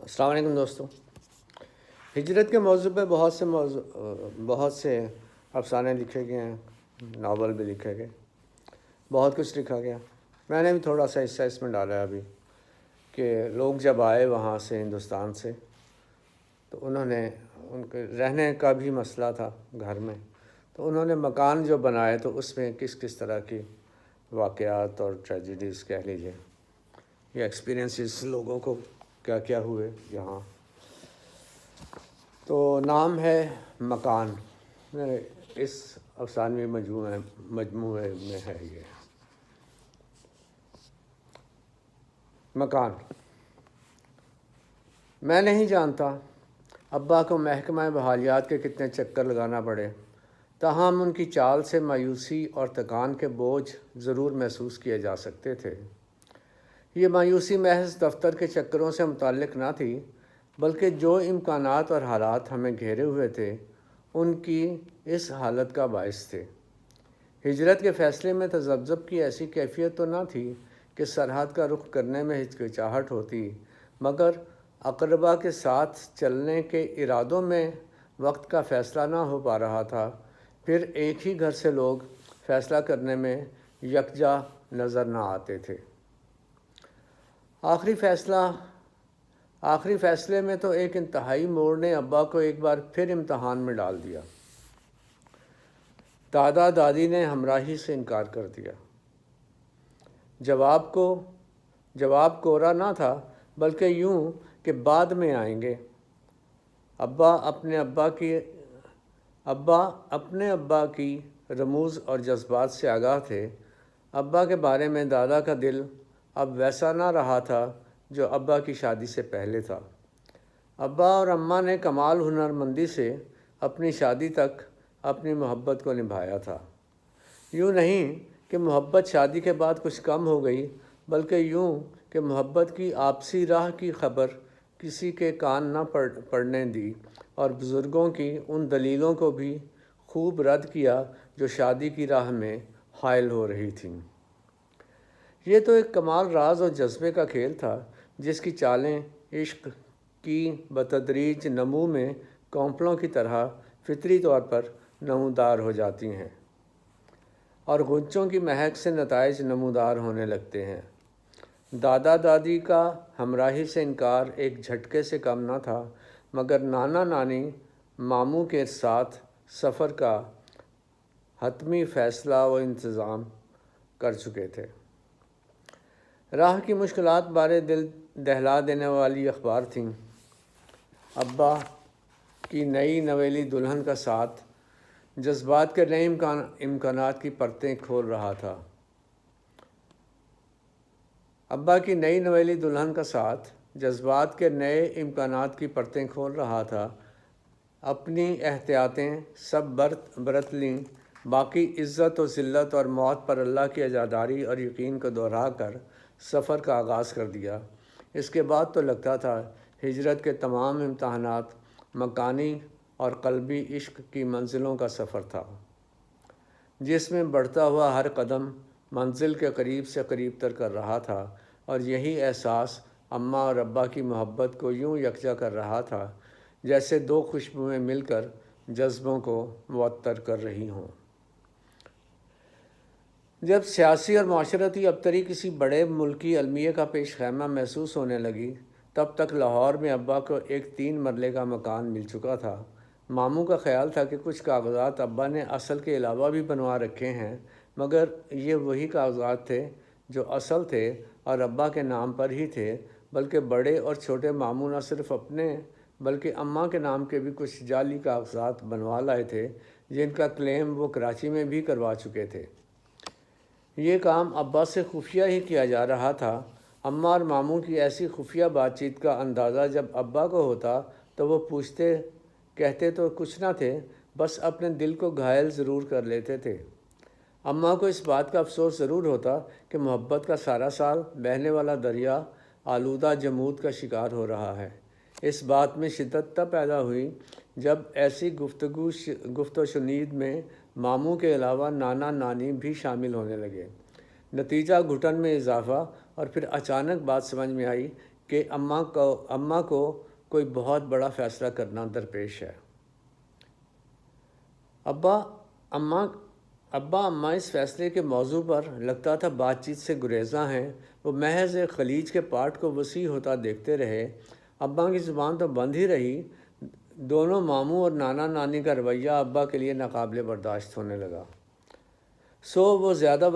السلام علیکم دوستوں۔ ہجرت کے موضوع پہ بہت سے افسانے لکھے گئے ہیں، ناول بھی لکھے گئے، بہت کچھ لکھا گیا۔ میں نے بھی تھوڑا سا حصہ اس میں ڈالا ہے ابھی کہ لوگ جب آئے وہاں سے ہندوستان سے تو انہوں نے ان کے رہنے کا بھی مسئلہ تھا گھر میں، تو انہوں نے مکان جو بنائے تو اس میں کس کس طرح کی واقعات اور ٹریجڈیز کہہ لیجیے یا ایکسپیرینسز لوگوں کو کیا کیا ہوئے یہاں۔ تو نام ہے مکان، اس افسانوی مجموعے میں ہے یہ مکان۔ میں نہیں جانتا ابا کو محکمہ بحالیات کے کتنے چکر لگانا پڑے، تاہم ان کی چال سے مایوسی اور تکان کے بوجھ ضرور محسوس کیے جا سکتے تھے۔ یہ مایوسی محض دفتر کے چکروں سے متعلق نہ تھی، بلکہ جو امکانات اور حالات ہمیں گھیرے ہوئے تھے ان کی اس حالت کا باعث تھے۔ ہجرت کے فیصلے میں تذبذب کی ایسی کیفیت تو نہ تھی کہ سرحد کا رخ کرنے میں ہچکچاہٹ ہوتی، مگر اقربا کے ساتھ چلنے کے ارادوں میں وقت کا فیصلہ نہ ہو پا رہا تھا۔ پھر ایک ہی گھر سے لوگ فیصلہ کرنے میں یکجا نظر نہ آتے تھے۔ آخری فیصلے میں تو ایک انتہائی موڑ نے ابا کو ایک بار پھر امتحان میں ڈال دیا۔ دادا دادی نے ہمراہی سے انکار کر دیا۔ جواب کورا نہ تھا، بلکہ یوں کہ بعد میں آئیں گے۔ ابا اپنے ابا کی رموز اور جذبات سے آگاہ تھے۔ ابا کے بارے میں دادا کا دل اب ویسا نہ رہا تھا جو ابا کی شادی سے پہلے تھا۔ ابا اور اماں نے کمال ہنرمندی سے اپنی شادی تک اپنی محبت کو نبھایا تھا۔ یوں نہیں کہ محبت شادی کے بعد کچھ کم ہو گئی، بلکہ یوں کہ محبت کی آپسی راہ کی خبر کسی کے کان نہ پڑنے دی اور بزرگوں کی ان دلیلوں کو بھی خوب رد کیا جو شادی کی راہ میں حائل ہو رہی تھیں۔ یہ تو ایک کمال راز اور جذبے کا کھیل تھا جس کی چالیں عشق کی بتدریج نمو میں کونپلوں کی طرح فطری طور پر نمودار ہو جاتی ہیں اور غنچوں کی مہک سے نتائج نمودار ہونے لگتے ہیں۔ دادا دادی کا ہمراہی سے انکار ایک جھٹکے سے کم نہ تھا، مگر نانا نانی ماموں کے ساتھ سفر کا حتمی فیصلہ و انتظام کر چکے تھے۔ راہ کی مشکلات بارے دل دہلا دینے والی اخبار تھیں۔ ابا کی نئی نویلی دلہن کا ساتھ جذبات کے نئے امکانات کی پرتیں کھول رہا تھا۔ ابا کی نئی نویلی دلہن کا ساتھ جذبات کے نئے امکانات کی پرتیں کھول رہا تھا۔ اپنی احتیاطیں سب برت لیں، باقی عزت و ذلت اور موت پر اللہ کی عزاداری اور یقین کو دہرا کر سفر کا آغاز کر دیا۔ اس کے بعد تو لگتا تھا ہجرت کے تمام امتحانات مکانی اور قلبی عشق کی منزلوں کا سفر تھا، جس میں بڑھتا ہوا ہر قدم منزل کے قریب سے قریب تر کر رہا تھا، اور یہی احساس اماں اور ابا کی محبت کو یوں یکجا کر رہا تھا جیسے دو خوشبوئیں مل کر جذبوں کو معطر کر رہی ہوں۔ جب سیاسی اور معاشرتی ابتری کسی بڑے ملکی المیہ کا پیش خیمہ محسوس ہونے لگی، تب تک لاہور میں ابا کو ایک 3 مرلے کا مکان مل چکا تھا۔ ماموں کا خیال تھا کہ کچھ کاغذات ابا نے اصل کے علاوہ بھی بنوا رکھے ہیں، مگر یہ وہی کاغذات تھے جو اصل تھے اور ابا کے نام پر ہی تھے، بلکہ بڑے اور چھوٹے ماموں نہ صرف اپنے بلکہ اماں کے نام کے بھی کچھ جعلی کاغذات بنوا لائے تھے جن کا کلیم وہ کراچی میں بھی کروا چکے تھے۔ یہ کام ابا سے خفیہ ہی کیا جا رہا تھا۔ اماں اور ماموں کی ایسی خفیہ بات چیت کا اندازہ جب ابا کو ہوتا تو وہ کہتے تو کچھ نہ تھے، بس اپنے دل کو گھائل ضرور کر لیتے تھے۔ اماں کو اس بات کا افسوس ضرور ہوتا کہ محبت کا سارا سال بہنے والا دریا آلودہ جمود کا شکار ہو رہا ہے۔ اس بات میں شدت تب پیدا ہوئی جب ایسی گفت و شنید میں ماموں کے علاوہ نانا نانی بھی شامل ہونے لگے۔ نتیجہ گھٹن میں اضافہ، اور پھر اچانک بات سمجھ میں آئی کہ اماں کو کوئی بہت بڑا فیصلہ کرنا درپیش ہے۔ ابا اماں اس فیصلے کے موضوع پر لگتا تھا بات چیت سے گریزاں ہیں۔ وہ محض ایک خلیج کے پاٹ کو وسیع ہوتا دیکھتے رہے۔ ابا کی زبان تو بند ہی رہی۔ دونوں ماموں اور نانا نانی کا رویہ ابا کے لیے ناقابل برداشت ہونے لگا۔ وہ زیادہ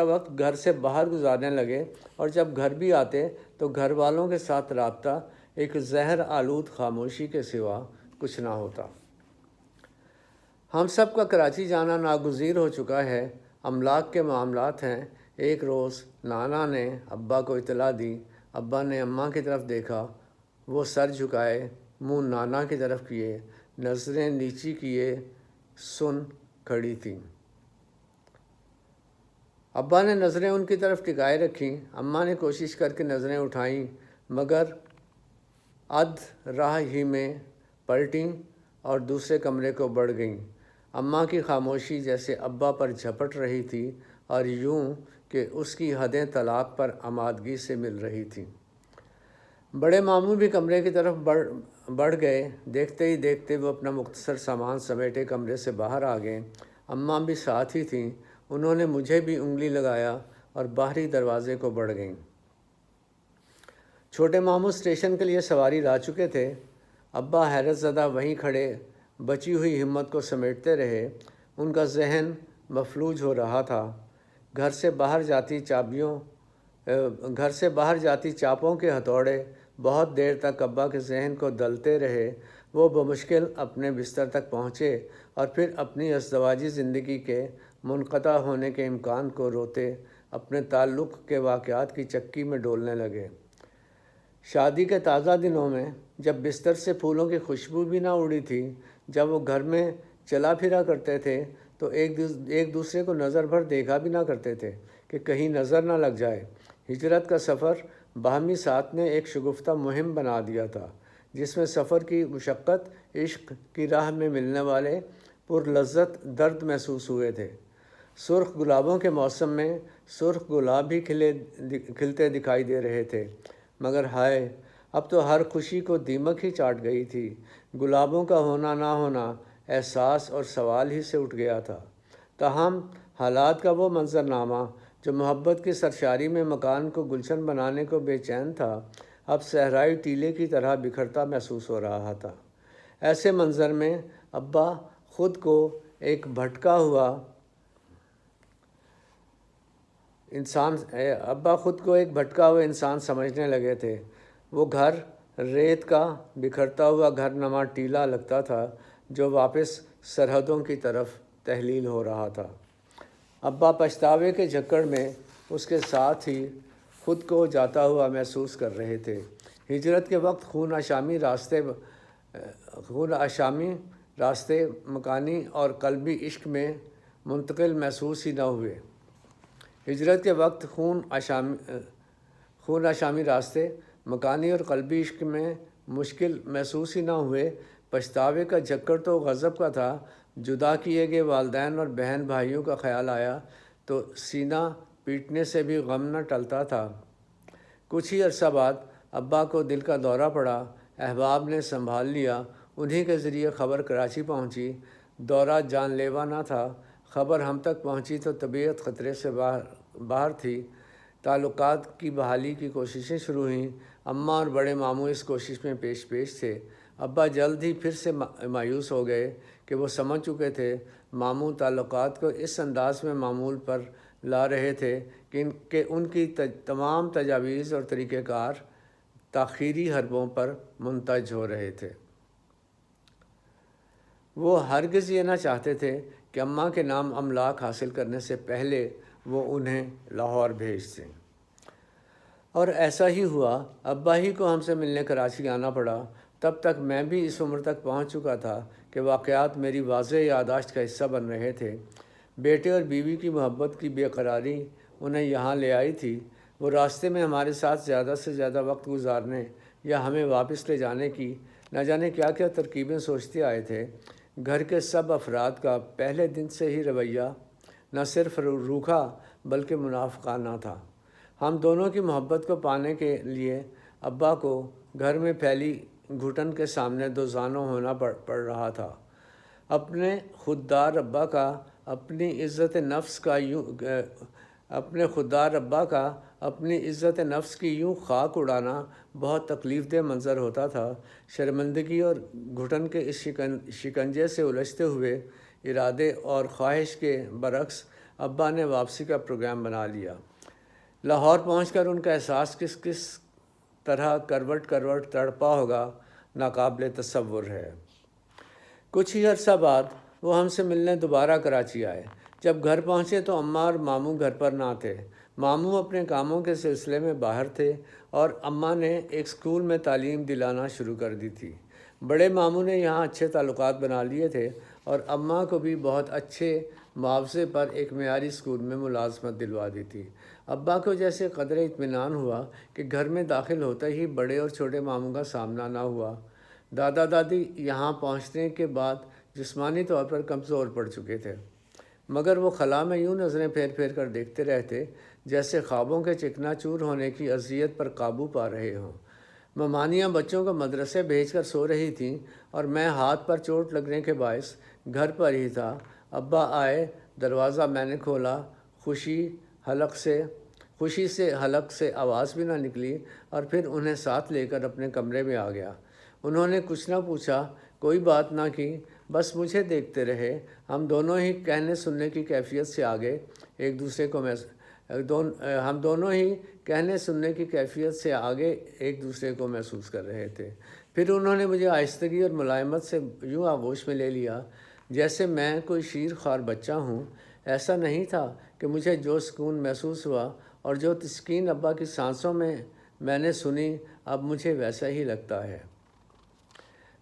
وقت گھر سے باہر گزارنے لگے، اور جب گھر بھی آتے تو گھر والوں کے ساتھ رابطہ ایک زہر آلود خاموشی کے سوا کچھ نہ ہوتا۔ ہم سب کا کراچی جانا ناگزیر ہو چکا ہے، املاک کے معاملات ہیں۔ ایک روز نانا نے ابا کو اطلاع دی۔ ابا نے اماں کی طرف دیکھا۔ وہ سر جھکائے، منہ نانا کی طرف کیے، نظریں نیچی کیے سن کھڑی تھیں۔ ابا نے نظریں ان کی طرف ٹکائے رکھیں۔ اماں نے کوشش کر کے نظریں اٹھائیں، مگر راہ ہی میں پلٹیں اور دوسرے کمرے کو بڑھ گئیں۔ اماں کی خاموشی جیسے ابا پر جھپٹ رہی تھی، اور یوں کہ اس کی حدیں طلاق پر آمادگی سے مل رہی تھیں۔ بڑے ماموں بھی کمرے کی طرف بڑھ گئے۔ دیکھتے ہی دیکھتے وہ اپنا مختصر سامان سمیٹے کمرے سے باہر آ گئے۔ اماں بھی ساتھ ہی تھیں۔ انہوں نے مجھے بھی انگلی لگایا اور باہری دروازے کو بڑھ گئیں۔ چھوٹے ماموں اسٹیشن کے لیے سواری لا چکے تھے۔ ابا حیرت زدہ وہیں کھڑے بچی ہوئی ہمت کو سمیٹتے رہے۔ ان کا ذہن مفلوج ہو رہا تھا۔ گھر سے باہر جاتی چاپوں کے ہتھوڑے بہت دیر تک ابا کے ذہن کو دلتے رہے۔ وہ بمشکل اپنے بستر تک پہنچے اور پھر اپنی ازدواجی زندگی کے منقطع ہونے کے امکان کو روتے اپنے تعلق کے واقعات کی چکی میں ڈولنے لگے۔ شادی کے تازہ دنوں میں جب بستر سے پھولوں کی خوشبو بھی نہ اڑی تھی، جب وہ گھر میں چلا پھرا کرتے تھے تو ایک دوسرے کو نظر بھر دیکھا بھی نہ کرتے تھے کہ کہیں نظر نہ لگ جائے۔ ہجرت کا سفر باہمی ساتھ نے ایک شگفتہ مہم بنا دیا تھا، جس میں سفر کی مشقت، عشق کی راہ میں ملنے والے پرلذت درد محسوس ہوئے تھے۔ سرخ گلابوں کے موسم میں سرخ گلاب بھی کھلتے دکھائی دے رہے تھے، مگر ہائے، اب تو ہر خوشی کو دیمک ہی چاٹ گئی تھی۔ گلابوں کا ہونا نہ ہونا احساس اور سوال ہی سے اٹھ گیا تھا۔ تاہم حالات کا وہ منظرنامہ جو محبت کی سرشاری میں مکان کو گلشن بنانے کو بے چین تھا، اب صحرائی ٹیلے کی طرح بکھرتا محسوس ہو رہا تھا۔ ایسے منظر میں ابا خود کو ایک بھٹکا ہوا انسان سمجھنے لگے تھے۔ وہ گھر ریت کا بکھرتا ہوا گھر نما ٹیلا لگتا تھا جو واپس سرحدوں کی طرف تحلیل ہو رہا تھا۔ ابا پچھتاوے کے جھکڑ میں اس کے ساتھ ہی خود کو جاتا ہوا محسوس کر رہے تھے۔ ہجرت کے وقت خون آشامی راستے مکانی اور قلبی عشق میں منتقل محسوس ہی نہ ہوئے۔ ہجرت کے وقت خون آشامی راستے مکانی اور قلبی عشق میں مشکل محسوس ہی نہ ہوئے۔ پچھتاوے کا جھکڑ تو غضب کا تھا۔ جدا کیے گئے والدین اور بہن بھائیوں کا خیال آیا تو سینہ پیٹنے سے بھی غم نہ ٹلتا تھا۔ کچھ ہی عرصہ بعد ابا کو دل کا دورہ پڑا۔ احباب نے سنبھال لیا۔ انہی کے ذریعے خبر کراچی پہنچی۔ دورہ جان لیوا نہ تھا۔ خبر ہم تک پہنچی تو طبیعت خطرے سے باہر تھی۔ تعلقات کی بحالی کی کوششیں شروع ہوئیں۔ اماں اور بڑے ماموں اس کوشش میں پیش تھے۔ ابا جلد ہی پھر سے مایوس ہو گئے کہ وہ سمجھ چکے تھے ماموں تعلقات کو اس انداز میں معمول پر لا رہے تھے کہ ان کی تمام تجاویز اور طریقہ کار تاخیری حربوں پر منتج ہو رہے تھے۔ وہ ہرگز یہ نہ چاہتے تھے کہ اماں کے نام املاک حاصل کرنے سے پہلے وہ انہیں لاہور بھیج دیں، اور ایسا ہی ہوا۔ ابا ہی کو ہم سے ملنے کراچی آنا پڑا۔ تب تک میں بھی اس عمر تک پہنچ چکا تھا کہ واقعات میری واضح یادداشت کا حصہ بن رہے تھے۔ بیٹے اور بیوی کی محبت کی بے قراری انہیں یہاں لے آئی تھی۔ وہ راستے میں ہمارے ساتھ زیادہ سے زیادہ وقت گزارنے یا ہمیں واپس لے جانے کی نہ جانے کیا کیا ترکیبیں سوچتے آئے تھے۔ گھر کے سب افراد کا پہلے دن سے ہی رویہ نہ صرف روکھا بلکہ منافقانہ تھا۔ ہم دونوں کی محبت کو پانے کے لیے ابا کو گھر میں پھیلی گھٹن کے سامنے دوزانوں ہونا پڑ رہا تھا۔ اپنے خوددار ابا کا اپنی عزت نفس کی یوں خاک اڑانا بہت تکلیف دہ منظر ہوتا تھا۔ شرمندگی اور گھٹن کے اس شکنجے سے الجھتے ہوئے ارادے اور خواہش کے برعکس ابا نے واپسی کا پروگرام بنا لیا۔ لاہور پہنچ کر ان کا احساس کس طرح کروٹ تڑپا ہوگا ناقابل تصور ہے۔ کچھ ہی عرصہ بعد وہ ہم سے ملنے دوبارہ کراچی آئے۔ جب گھر پہنچے تو اماں اور ماموں گھر پر نہ تھے۔ ماموں اپنے کاموں کے سلسلے میں باہر تھے اور اماں نے ایک اسکول میں تعلیم دلانا شروع کر دی تھی۔ بڑے ماموں نے یہاں اچھے تعلقات بنا لیے تھے اور اماں کو بھی بہت اچھے معاوضے پر ایک معیاری اسکول میں ملازمت دلوا دی تھی۔ ابا کو جیسے قدرے اطمینان ہوا کہ گھر میں داخل ہوتے ہی بڑے اور چھوٹے ماموں کا سامنا نہ ہوا۔ دادا دادی یہاں پہنچنے کے بعد جسمانی طور پر کمزور پڑ چکے تھے، مگر وہ خلا میں یوں نظریں پھیر کر دیکھتے رہتے جیسے خوابوں کے چکنا چور ہونے کی اذیت پر قابو پا رہے ہوں۔ ممانیاں بچوں کو مدرسے بھیج کر سو رہی تھیں اور میں ہاتھ پر چوٹ لگنے کے باعث گھر پر ہی تھا۔ ابا آئے، دروازہ میں نے کھولا، خوشی سے حلق سے آواز بھی نہ نکلی اور پھر انہیں ساتھ لے کر اپنے کمرے میں آ گیا۔ انہوں نے کچھ نہ پوچھا، کوئی بات نہ کی، بس مجھے دیکھتے رہے۔ ہم دونوں ہی کہنے سننے کی کیفیت سے آگے ایک دوسرے کو محسوس کر رہے تھے۔ پھر انہوں نے مجھے آہستگی اور ملائمت سے یوں آغوش میں لے لیا جیسے میں کوئی شیر خوار بچہ ہوں۔ ایسا نہیں تھا کہ مجھے جو سکون محسوس ہوا اور جو تسکین ابا کی سانسوں میں نے سنی، اب مجھے ویسا ہی لگتا ہے۔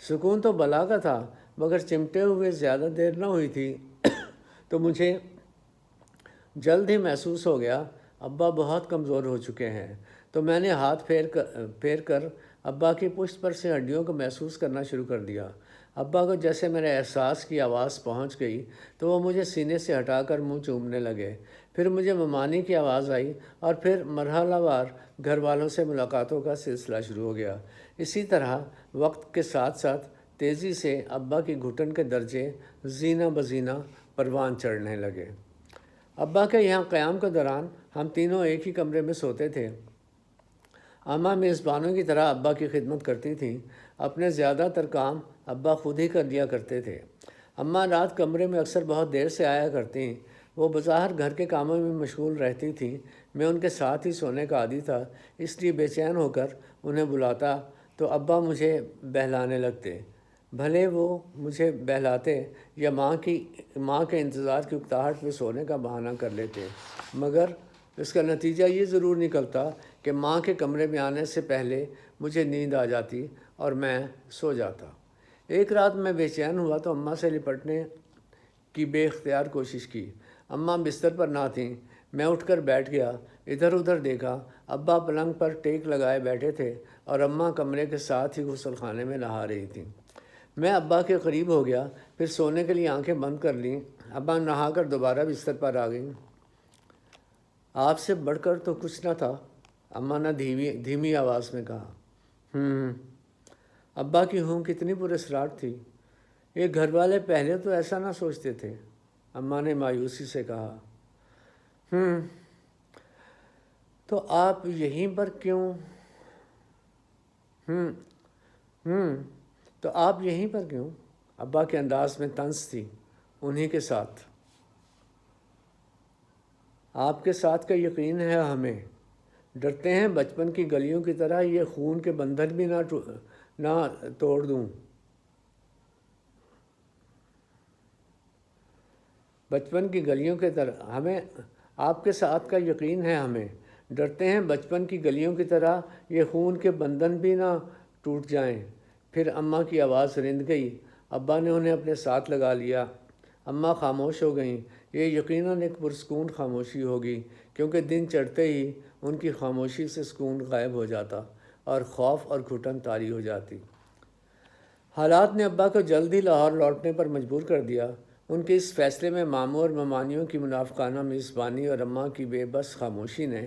سکون تو بلا کا تھا، مگر چمٹے ہوئے زیادہ دیر نہ ہوئی تھی تو مجھے جلد ہی محسوس ہو گیا ابا بہت کمزور ہو چکے ہیں۔ تو میں نے ہاتھ پھیر کر ابا کی پشت پر سے ہڈیوں کو محسوس کرنا شروع کر دیا۔ ابا کو جیسے میرے احساس کی آواز پہنچ گئی تو وہ مجھے سینے سے ہٹا کر منہ چومنے لگے۔ پھر مجھے ممانی کی آواز آئی اور پھر مرحلہ وار گھر والوں سے ملاقاتوں کا سلسلہ شروع ہو گیا۔ اسی طرح وقت کے ساتھ ساتھ تیزی سے ابا کی گھٹن کے درجے زینہ بزینہ پروان چڑھنے لگے۔ ابا کے یہاں قیام کے دوران ہم تینوں ایک ہی کمرے میں سوتے تھے۔ اماں میزبانوں کی طرح ابا کی خدمت کرتی تھیں۔ اپنے زیادہ تر کام ابا خود ہی کر لیا کرتے تھے۔ اماں رات کمرے میں اکثر بہت دیر سے آیا کرتیں۔ وہ بظاہر گھر کے کاموں میں مشغول رہتی تھیں۔ میں ان کے ساتھ ہی سونے کا عادی تھا، اس لیے بے چین ہو کر انہیں بلاتا تو ابا مجھے بہلانے لگتے۔ بھلے وہ مجھے بہلاتے یا ماں کے انتظار کی اکتاہٹ میں سونے کا بہانہ کر لیتے، مگر اس کا نتیجہ یہ ضرور نکلتا کہ ماں کے کمرے میں آنے سے پہلے مجھے نیند آ جاتی اور میں سو جاتا۔ ایک رات میں بے چین ہوا تو اماں سے لپٹنے کی بے اختیار کوشش کی۔ اماں بستر پر نہ تھیں۔ میں اٹھ کر بیٹھ گیا، ادھر ادھر دیکھا۔ ابا پلنگ پر ٹیک لگائے بیٹھے تھے اور اماں کمرے کے ساتھ ہی غسل خانے میں نہا رہی تھیں۔ میں ابا کے قریب ہو گیا، پھر سونے کے لیے آنکھیں بند کر لیں۔ ابا نہا کر دوبارہ بستر پر آ گئیں۔ آپ سے بڑھ کر تو کچھ نہ تھا، اماں نے دھیمی آواز میں کہا۔ ابا کی ہوں کتنی پراسرار تھی۔ یہ گھر والے پہلے تو ایسا نہ سوچتے تھے، اماں نے مایوسی سے کہا۔ تو آپ یہیں پر کیوں؟ تو آپ یہیں پر کیوں؟ ابا کے انداز میں طنز تھی۔ انہی کے ساتھ۔ آپ کے ساتھ کا یقین ہے ہمیں۔ ڈرتے ہیں بچپن کی گلیوں کی طرح یہ خون کے بندھن بھی نہ توڑ دوں۔ بچپن کی گلیوں کی طرح ہمیں آپ کے ساتھ کا یقین ہے ہمیں۔ ڈرتے ہیں بچپن کی گلیوں کی طرح یہ خون کے بندھن بھی نہ ٹوٹ جائیں۔ پھر اماں کی آواز رند گئی۔ ابا نے انہیں اپنے ساتھ لگا لیا۔ اماں خاموش ہو گئیں۔ یہ یقیناً ایک پرسکون خاموشی ہوگی، کیونکہ دن چڑھتے ہی ان کی خاموشی سے سکون غائب ہو جاتا اور خوف اور گھٹن طاری ہو جاتی۔ حالات نے ابا کو جلد ہی لاہور لوٹنے پر مجبور کر دیا۔ ان کے اس فیصلے میں ماموں اور ممانیوں کی منافقانہ میزبانی اور اماں کی بے بس خاموشی نے